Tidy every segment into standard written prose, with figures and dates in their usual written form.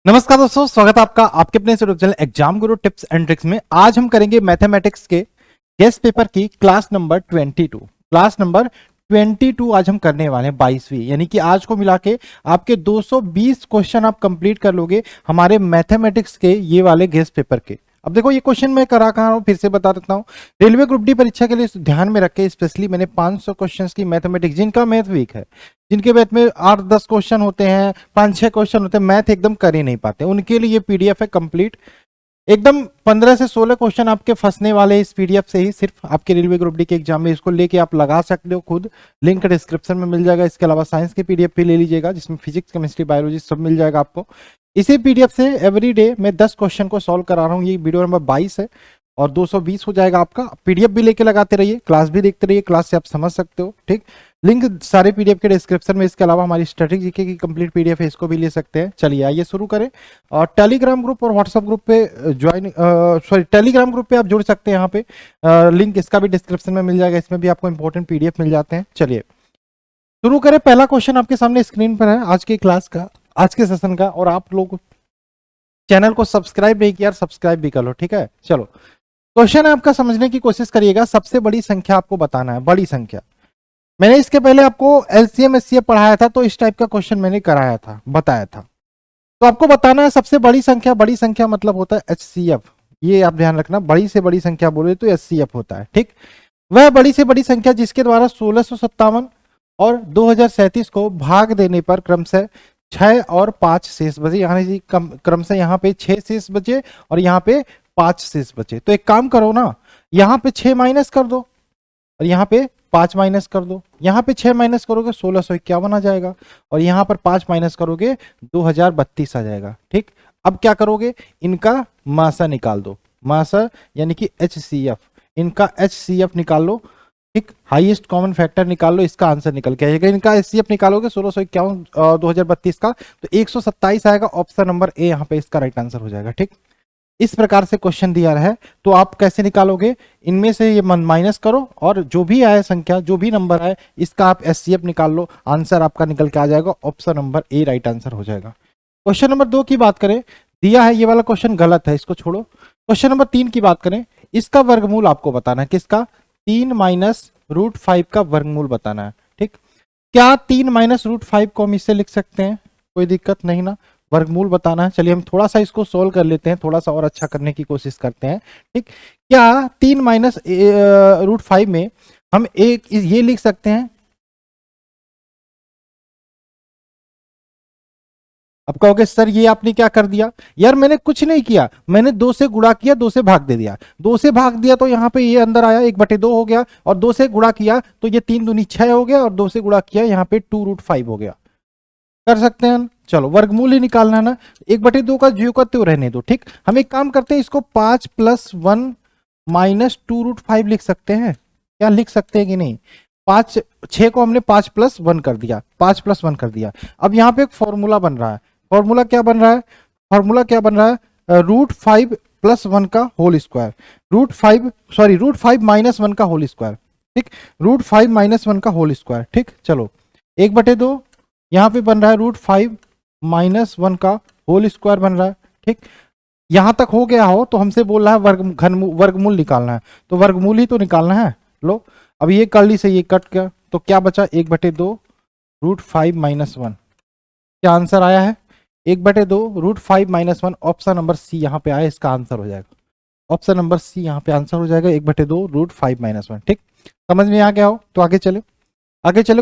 नमस्कार दोस्तों, स्वागत है आपका आपके अपने YouTube channel exam Guru tips and tricks में। आज हम करेंगे मैथमेटिक्स के गेस्ट पेपर की क्लास नंबर 22 आज हम करने वाले हैं 22वीं, यानी कि आज को मिला के आपके 220 क्वेश्चन आप कंप्लीट कर लोगे हमारे मैथमेटिक्स के ये वाले गेस्ट पेपर के। अब देखो ये क्वेश्चन मैं करा कहाँ हूँ, फिर से बता देता हूँ। रेलवे ग्रुप डी परीक्षा के लिए ध्यान में रख के स्पेशली मैंने 500 क्वेश्चंस की मैथमेटिक्स, जिनका मैथ वीक है, जिनके मैथ में 8-10 क्वेश्चन होते हैं, 5-6 क्वेश्चन होते हैं, मैथ एकदम कर ही नहीं पाते, उनके लिए ये पीडीएफ है कंप्लीट। एकदम 15 से 16 क्वेश्चन आपके फंसने वाले इस पीडीएफ से ही, सिर्फ आपके रेलवे ग्रुप डी के एग्जाम में। इसको लेके आप लगा सकते हो खुद, लिंक डिस्क्रिप्शन में मिल जाएगा। इसके अलावा साइंस के पीडीएफ भी ले लीजिएगा, जिसमें फिजिक्स, केमिस्ट्री, बायोलॉजी सब मिल जाएगा आपको। इसी पीडीएफ से एवरी डे मैं 10 क्वेश्चन को सॉल्व करा रहा हूँ। ये वीडियो नंबर 22 है और 220 हो जाएगा आपका। पीडीएफ भी लेके लगाते रहिए, क्लास भी देखते रहिए, क्लास से आप समझ सकते हो, ठीक। लिंक सारे पीडीएफ के डिस्क्रिप्शन में। इसके अलावा हमारी स्ट्रेटेजी की कंप्लीट पीडीएफ है, इसको भी ले सकते हैं। चलिए आइए शुरू करें। और टेलीग्राम ग्रुप और व्हाट्सएप ग्रुप पे टेलीग्राम ग्रुप पे आप जुड़ सकते हैं। यहाँ पे लिंक इसका भी डिस्क्रिप्शन में मिल जाएगा, इसमें भी आपको इंपॉर्टेंट पीडीएफ मिल जाते हैं। चलिए शुरू करें। पहला क्वेश्चन आपके सामने स्क्रीन पर है आज की क्लास का, आज के सेशन का। और आप लोग चैनल को सब्सक्राइब नहीं किया, सब्सक्राइब भी कर लो, ठीक है। चलो क्वेश्चन है आपका, समझने की कोशिश करिएगा। सबसे बड़ी संख्या आपको बताना है, बड़ी संख्या। मैंने इसके पहले आपको एलसीएम एचसीएफ पढ़ाया था, तो इस टाइप का क्वेश्चन मैंने कराया था, बताया था। तो आपको बताना है सबसे बड़ी संख्या। बड़ी संख्या मतलब होता है एचसीएफ, ये आप ध्यान रखना। बड़ी से बड़ी संख्या बोले तो एचसीएफ होता है, ठीक। वह बड़ी से बड़ी संख्या जिसके द्वारा 1657 और 2037 को भाग देने पर क्रमशः 6 और 5 शेष बचे, यानी क्रमशः यहाँ पे 6 शेष बचे और यहाँ पे 5 शेष बचे। तो एक काम करो ना, यहाँ पे 6 माइनस कर दो और यहाँ पे 5 माइनस कर दो। यहाँ पे 6 माइनस करोगे 1651 आ जाएगा और यहाँ पर 5 माइनस करोगे 2032 आ जाएगा, ठीक। अब क्या करोगे, इनका मासा निकाल दो। मासा यानी कि एचसीएफ, इनका एचसीएफ निकाल लो, ठीक। हाईएस्ट कॉमन फैक्टर निकाल लो, इसका आंसर निकल के आएगा। इनका एचसीएफ निकालोगे 1651 2032 का, तो 127 आएगा। ऑप्शन नंबर ए यहाँ पे इसका राइट आंसर हो जाएगा, ठीक। इस प्रकार से क्वेश्चन दिया है, तो आप कैसे निकालोगे, इनमें से ये माइनस करो और जो भी आए संख्या, जो भी नंबर आए, इसका आप एचसीएफ निकाल लो, आंसर आपका निकल के आ जाएगा। Option number A right answer हो जाएगा। क्वेश्चन नंबर 2 की बात करें, दिया है ये वाला क्वेश्चन गलत है, इसको छोड़ो। क्वेश्चन नंबर 3 की बात करें, इसका वर्गमूल आपको बताना है। किसका? 3 माइनस रूट 5 का वर्गमूल बताना है, ठीक। क्या 3 माइनस रूट 5 को हम इससे लिख सकते हैं? कोई दिक्कत नहीं ना, वर्गमूल बताना है। चलिए हम थोड़ा सा इसको सोल्व कर लेते हैं, थोड़ा सा और अच्छा करने की कोशिश करते हैं, ठीक। क्या 3 माइनस रूट 5 में हम एक ये लिख सकते हैं? अब कहोगे सर ये आपने क्या कर दिया? यार मैंने कुछ नहीं किया, मैंने 2 से गुणा किया, 2 से भाग दे दिया। 2 से भाग दिया तो यहाँ पे ये अंदर आया, 1/2 हो गया, और 2 से गुणा किया तो ये 3 दूनी 6 हो गया, और 2 से गुणा किया यहाँ पे 2 रूट 5 हो गया। कर सकते हैं। चलो वर्गमूल ही निकालना है ना, 1/2 का जीरो का तो रहने दो, ठीक। हम एक काम करते हैं, इसको 5 + 1 माइनस 2 रूट 5 लिख सकते हैं। क्या लिख सकते हैं कि नहीं? 6 को हमने 5 + 1 कर दिया, 5 + 1 कर दिया। अब यहाँ पे एक फॉर्मूला बन रहा है। फॉर्मूला क्या बन रहा है? फॉर्मूला क्या बन रहा है? रूट 5 + 1 का होल स्क्वायर, रूट 5 माइनस 1 का होल स्क्वायर, ठीक। रूट 5 माइनस 1 का होल स्क्वायर, ठीक। चलो 1/2 यहाँ पे बन रहा है, रूट 5 माइनस 1 का होल स्क्वायर बन रहा है, ठीक। यहां तक हो गया हो तो हमसे बोल रहा है वर्गमूल निकालना है, तो वर्गमूल ही तो निकालना है। लो अब ये कर्ली से ये कट गया, तो क्या बचा? 1/2 रूट 5 माइनस 1। क्या आंसर आया है? 1/2 root 5 minus 1। Option number C यहाँ पे आया, इसका आंसर हो जाएगा। ऑप्शन नंबर सी यहाँ पे आंसर हो जाएगा, 1/2 रूट 5 माइनस 1, ठीक। समझ में आ गया हो तो आगे चले।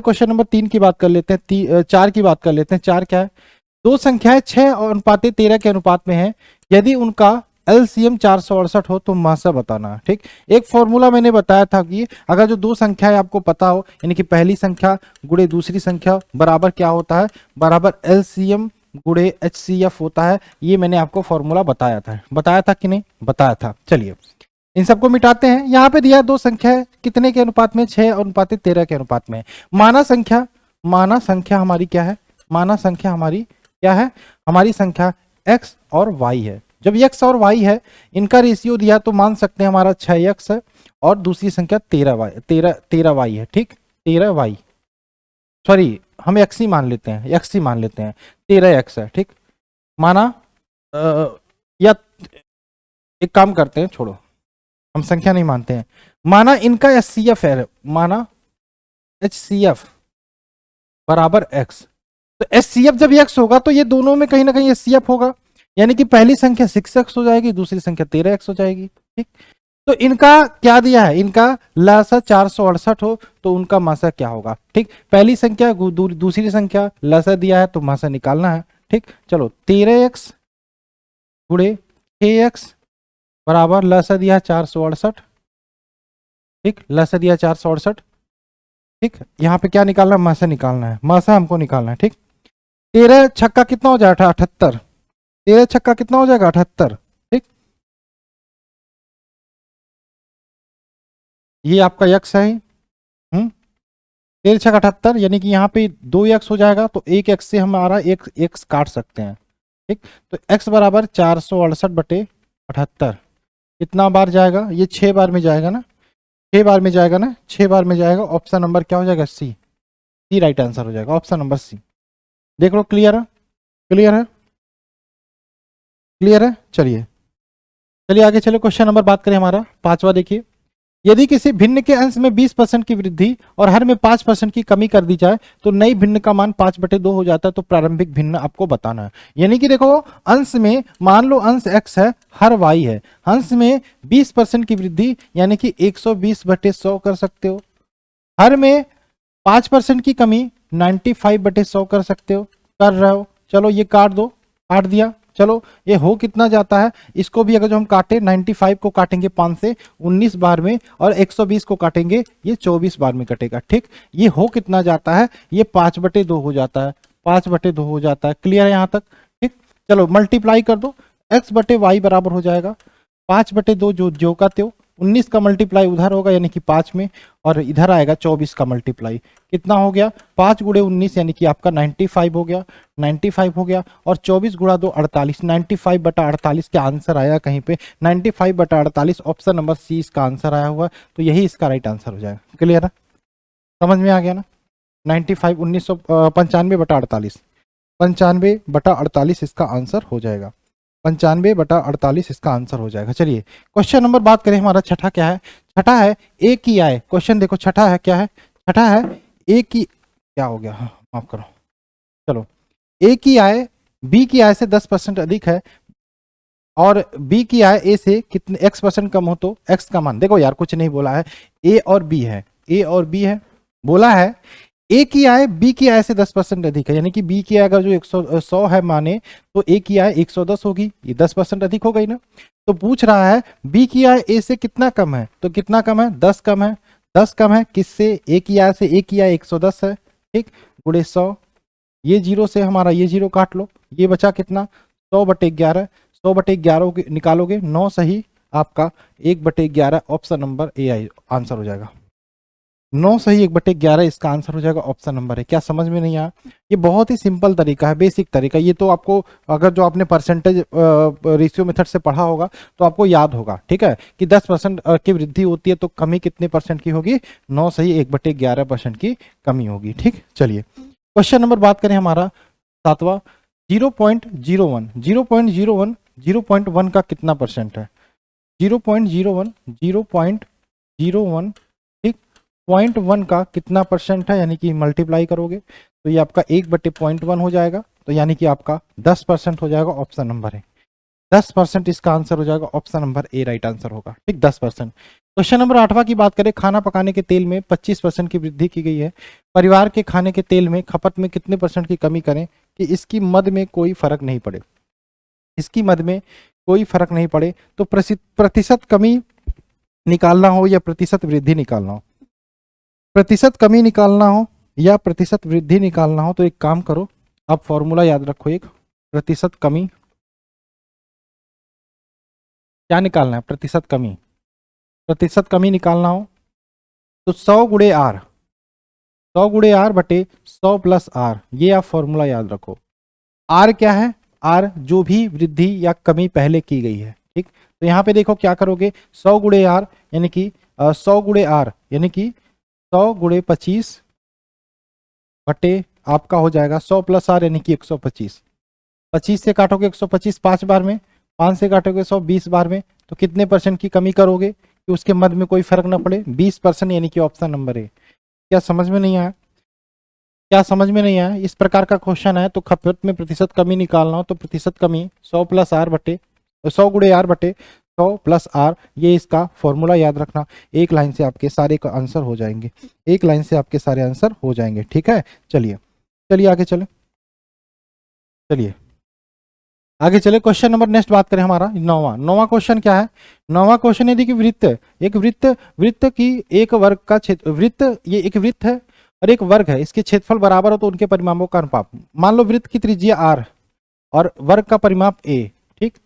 क्वेश्चन नंबर 3 की बात कर लेते हैं, 4 की बात कर लेते हैं। 4 क्या है? दो संख्याएं 6 और 13 के अनुपात में है, यदि उनका एलसीएम 468 हो तो मासा बताना है, ठीक। एक फॉर्मूला मैंने बताया था कि अगर जो दो संख्याएं आपको पता हो, यानी कि पहली संख्या गुणे दूसरी संख्या बराबर क्या होता है? बराबर एलसीएम गुणे एचसीएफ होता है। ये मैंने आपको फॉर्मूला बताया था कि नहीं? बताया था। चलिए इन सबको मिटाते हैं। यहाँ पे दिया दो संख्या है, कितने के अनुपात में? 6 और 13 के अनुपात में। माना संख्या हमारी क्या है? माना संख्या हमारी क्या है? हमारी संख्या x और y है। जब x और y है, इनका रेशियो दिया तो मान सकते हैं हमारा 6x है और दूसरी संख्या 13y है, ठीक। 13y, सॉरी हम x ही मान लेते हैं, 13x है, ठीक। माना या एक काम करते हैं, छोड़ो, हम संख्या नहीं मानते हैं। माना इनका HCF है, माना HCF बराबर x, तो HCF जब x होगा तो ये दोनों में कहीं ना कहीं HCF होगा, यानी कि पहली संख्या 6x हो जाएगी, दूसरी संख्या 13x हो जाएगी। ठीक, तो इनका क्या दिया है, इनका लसा 468 हो तो उनका मासा क्या होगा। ठीक, पहली संख्या दूसरी संख्या लसा दिया है तो मासा निकालना है। ठीक, चलो 13x गुणे 6x बराबर लसा दिया 468। ठीक, लसा दिया 468। ठीक, यहाँ पे क्या निकालना है, मासा निकालना है, मासा हमको निकालना है। ठीक, 13 छक्का कितना हो जाएगा, 78। 13 छक्का कितना हो जाएगा, 78। ठीक, ये आपका यक्स है। 13 छक्का 78, यानी कि यहाँ पे 2x हो जाएगा, तो एक एक्स से हमारा एक एक्स काट सकते हैं। ठीक, तो x बराबर 468/78 कितना बार जाएगा, ये 6 बार में जाएगा ना, 6 बार में जाएगा ना, 6 बार में जाएगा। ऑप्शन नंबर क्या हो जाएगा, सी। सी राइट आंसर हो जाएगा, ऑप्शन नंबर सी। देख लो, क्लियर है, क्लियर है, क्लियर है। चलिए चलिए आगे चलो, क्वेश्चन नंबर बात करें हमारा पांचवा। देखिए, यदि किसी भिन्न के अंश में 20% की वृद्धि और हर में 5% की कमी कर दी जाए तो नई भिन्न का मान 5/2 हो जाता है, तो प्रारंभिक भिन्न आपको बताना है। यानी कि देखो, अंश में मान लो अंश x है, हर y है, अंश में 20% की वृद्धि यानी कि 120/100 कर सकते हो, हर में 5% की कमी 95/100 कर सकते हो, कर रहे हो। चलो ये काट दो, काट दिया। चलो ये हो कितना जाता है, इसको भी अगर जो हम काटे 95 को काटेंगे 5 से 19 बार में, और 120 को काटेंगे ये 24 बार में कटेगा। ठीक, ये हो कितना जाता है, ये 5/2 हो जाता है, 5/2 हो जाता है। क्लियर है यहाँ तक। ठीक, चलो मल्टीप्लाई कर दो, x/y बराबर हो जाएगा 5/2, जो का त्यों 19 का मल्टीप्लाई उधर होगा यानी कि 5 में, और इधर आएगा 24 का मल्टीप्लाई, कितना हो गया 5 गुणे 19 यानी कि आपका 95 हो गया, 95 हो गया, और 24 गुणा 2 48, 95/48 का आंसर आया कहीं पे 95/48, ऑप्शन नंबर सी इसका आंसर आया हुआ, तो यही इसका राइट आंसर हो जाएगा। क्लियर है, समझ में आ गया ना। 95 1995/48, 95/48 इसका आंसर हो जाएगा, 95/48 इसका आंसर हो जाएगा। चलिए क्वेश्चन नंबर बात करें हमारा छठा क्या है, छठा है ए की आय। क्वेश्चन देखो छठा है, क्या है, छठा है ए की, क्या हो गया, हाँ माफ करो, चलो ए की आय बी की आय से 10% अधिक है और बी की आय ए से कितने x% कम हो तो x का मान। देखो यार कुछ नहीं बोला है, ए और बी है, ए और बी है, बोला है ए की आय बी की आय से 10% अधिक है, यानी कि बी की आय अगर जो 100 है माने तो ए की आय 110 होगी, ये 10% अधिक हो गई ना। तो पूछ रहा है बी की आय ए से कितना कम है, तो कितना कम है, 10 कम है, 10 कम है किससे, ए की आय से, ए की आय 110 है। ठीक, गुणे 100, ये जीरो से हमारा ये जीरो काट लो, ये बचा कितना 100/11, 100/11 निकालोगे 9 सही, आपका 1/11, option number A I answer हो जाएगा। 9 सही 1/11 इसका आंसर हो जाएगा, ऑप्शन नंबर है। क्या समझ में नहीं आया, ये बहुत ही सिंपल तरीका है, बेसिक तरीका। ये तो आपको अगर जो आपने परसेंटेज रेशियो मेथड से पढ़ा होगा तो आपको याद होगा। ठीक है, कि 10% की वृद्धि होती है तो कमी कितने परसेंट की होगी, 9 सही 1/11% की कमी होगी। ठीक, चलिए क्वेश्चन नंबर बात करें हमारा सातवां, 0.01, 0.01, 0.1 का कितना परसेंट है, 0.01, 0.01, 0.1 का कितना परसेंट है, यानी कि मल्टीप्लाई करोगे तो ये आपका 1/0.1 हो जाएगा, तो यानी कि आपका 10% हो जाएगा, ऑप्शन नंबर है 10% इसका आंसर हो जाएगा, option number A right answer होगा। ठीक, 10%। क्वेश्चन नंबर 8वां की बात करें, खाना पकाने के तेल में 25% की वृद्धि की गई है, परिवार के खाने के तेल में खपत में कितने % की कमी करें कि इसकी मद में कोई फर्क नहीं पड़े, इसकी मद में कोई फर्क नहीं पड़े। तो प्रतिशत कमी निकालना हो या प्रतिशत वृद्धि निकालना हो, प्रतिशत कमी निकालना हो या प्रतिशत वृद्धि निकालना हो, तो एक काम करो, आप फॉर्मूला याद रखो, एक प्रतिशत कमी, क्या निकालना है, प्रतिशत कमी, प्रतिशत कमी निकालना हो तो 100 गुणे आर, 100 गुणे आर बटे 100 प्लस आर, ये आप फॉर्मूला याद रखो। आर क्या है, आर जो भी वृद्धि या कमी पहले की गई है। ठीक, तो यहाँ पे देखो क्या करोगे, 100 गुणे आर यानी कि 100 गुणे आर यानी कि 100 गुणे 25 बटे आपका हो जाएगा 100 प्लस आर यानी कि 125, 25 से काटोगे 125 5 बार में, 5 से काटोगे 100 20 बार में, तो कितने % की कमी करोगे कि उसके मध्य में कोई फर्क ना पड़े? 20%, यानी कि ऑप्शन नंबर ए। क्या समझ में नहीं आया? क्या समझ में नहीं आया? इस प्रकार का क्वेश्चन है तो खपत में प्रतिशत कमी निकालना हो तो प्रतिशत कमी 100 प्लस आर बटे 100 गुणे आर बटे 100 प्लस आर, ये इसका फॉर्मूला याद रखना। एक लाइन से आपके सारे का आंसर हो जाएंगे, एक लाइन से आपके सारे आंसर हो जाएंगे, ठीक है। चलिए चलिए आगे चले, चलिए आगे चले। क्वेश्चन नंबर नेक्स्ट बात करें हमारा नौवां क्वेश्चन क्या है? नौवां क्वेश्चन है देखिए, वृत्त की एक वर्ग का क्षेत्र, ये एक वृत्त है और एक वर्ग है, इसके क्षेत्रफल बराबर हो तो उनके परिमापों का अनुपात। मान लो वृत्त की त्रिज्या r और वर्ग का परिमाप a, ठीक।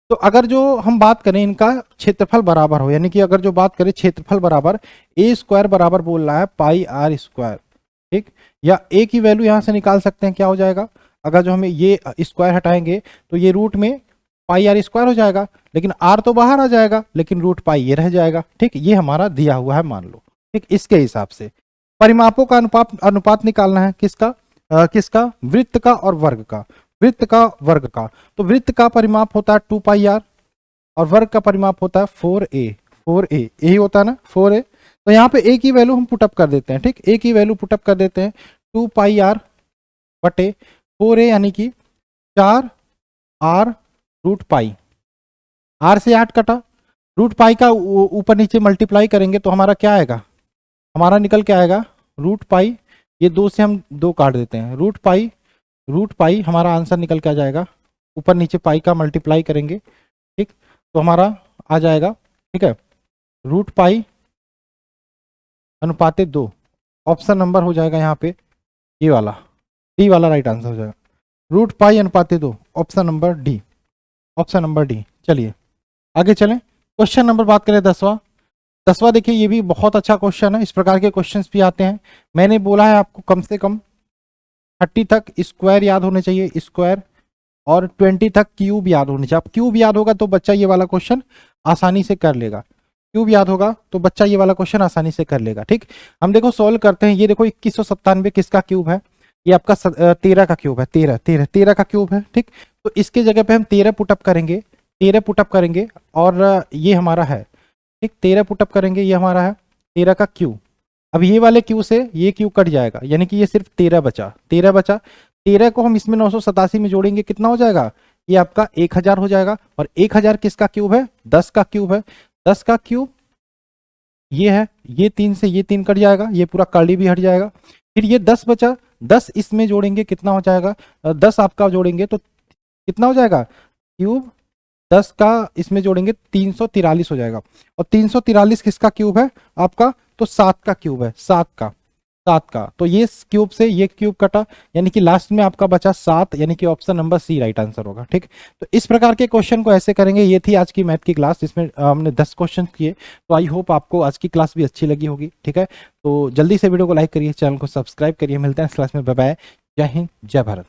तो अगर जो हम बात करें इनका क्षेत्रफल बराबर हो, यानी कि अगर जो बात करें क्षेत्रफल बराबर, a स्क्वायर बराबर बोल रहा है पाई r स्क्वायर, ठीक। या a की वैल्यू यहां से निकाल सकते हैं, क्या हो जाएगा? अगर जो हमें ये स्क्वायर हटाएंगे तो ये रूट में पाई आर स्क्वायर हो जाएगा, लेकिन आर तो बाहर आ जाएगा, लेकिन रूट पाई ये रह जाएगा, ठीक। ये हमारा दिया हुआ है मान लो, ठीक। इसके हिसाब से परिमापों का अनुपात निकालना है, किसका? किसका? वृत्त का और वर्ग का, वृत्त का वर्ग का। तो वृत्त का परिमाप होता है 2 पाई आर और वर्ग का परिमाप होता है 4a, 4a यही होता है ना, 4a। तो यहाँ पे a की वैल्यू हम पुटअप कर देते हैं, ठीक। a की वैल्यू पुटअप कर देते हैं 2 पाई आर बटे 4a, यानी कि 4 आर रूट पाई, आर से 8 कटा, रूट पाई का ऊपर नीचे मल्टीप्लाई करेंगे तो हमारा क्या आएगा? हमारा निकल के आएगा रूट पाई, ये 2 से हम 2 काट देते हैं, रूट पाई हमारा आंसर निकल के आ जाएगा। ऊपर नीचे पाई का मल्टीप्लाई करेंगे, ठीक, तो हमारा आ जाएगा, ठीक है, रूट पाई अनुपाते 2। ऑप्शन नंबर हो जाएगा यहाँ पे ये वाला, डी वाला राइट आंसर हो जाएगा, रूट पाई अनुपाते 2, option number D, option number D. चलिए आगे चलें, क्वेश्चन नंबर बात करें 10वां। देखिए ये भी बहुत अच्छा क्वेश्चन है, इस प्रकार के क्वेश्चंस भी आते हैं। मैंने बोला है आपको कम से कम 30 तक स्क्वायर याद होने चाहिए, स्क्वायर, और 20 तक क्यूब याद होने चाहिए। अब क्यूब याद होगा तो बच्चा ये वाला क्वेश्चन आसानी से कर लेगा, क्यूब याद होगा तो बच्चा ये वाला क्वेश्चन आसानी से कर लेगा, ठीक। हम देखो सोल्व करते हैं। ये देखो 2197 किसका क्यूब है? ये आपका 13 का क्यूब है, 13 का क्यूब है, ठीक। तो इसके जगह पे हम 13 पुटअप करेंगे, 13 पुटअप करेंगे और ये हमारा है, ठीक। 13 पुटअप करेंगे, ये हमारा है 13 का क्यू। अब ये वाले क्यू से ये क्यू कट जाएगा, यानी कि ये सिर्फ 13 बचा, 13 को हम इसमें 987 में जोड़ेंगे, कितना हो जाएगा? ये आपका 1000 हो जाएगा। और 1000 किसका क्यूब है? 10 का क्यूब है, 10 का क्यूब ये है, ये 3 से ये 3 कट जाएगा, ये पूरा कर्ली भी हट जाएगा। फिर ये 10 बचा, 10 इसमें जोड़ेंगे कितना हो जाएगा? 10 आपका जोड़ेंगे तो कितना हो जाएगा? क्यूब 10 का इसमें जोड़ेंगे 343 हो जाएगा। और 343 किसका क्यूब है आपका? तो 7 का क्यूब है, 7 का। तो ये क्यूब से ये क्यूब कटा, यानी कि लास्ट में आपका बचा 7, यानी कि option number C right answer होगा, ठीक। तो इस प्रकार के क्वेश्चन को ऐसे करेंगे। ये थी आज की मैथ की क्लास, जिसमें हमने 10 क्वेश्चन किए। तो आई होप आपको आज की क्लास भी अच्छी लगी होगी, ठीक है। तो जल्दी से वीडियो को लाइक करिए, चैनल को सब्सक्राइब करिए। मिलते हैं इस क्लास में, बाय बाय, जय हिंद, जय भारत।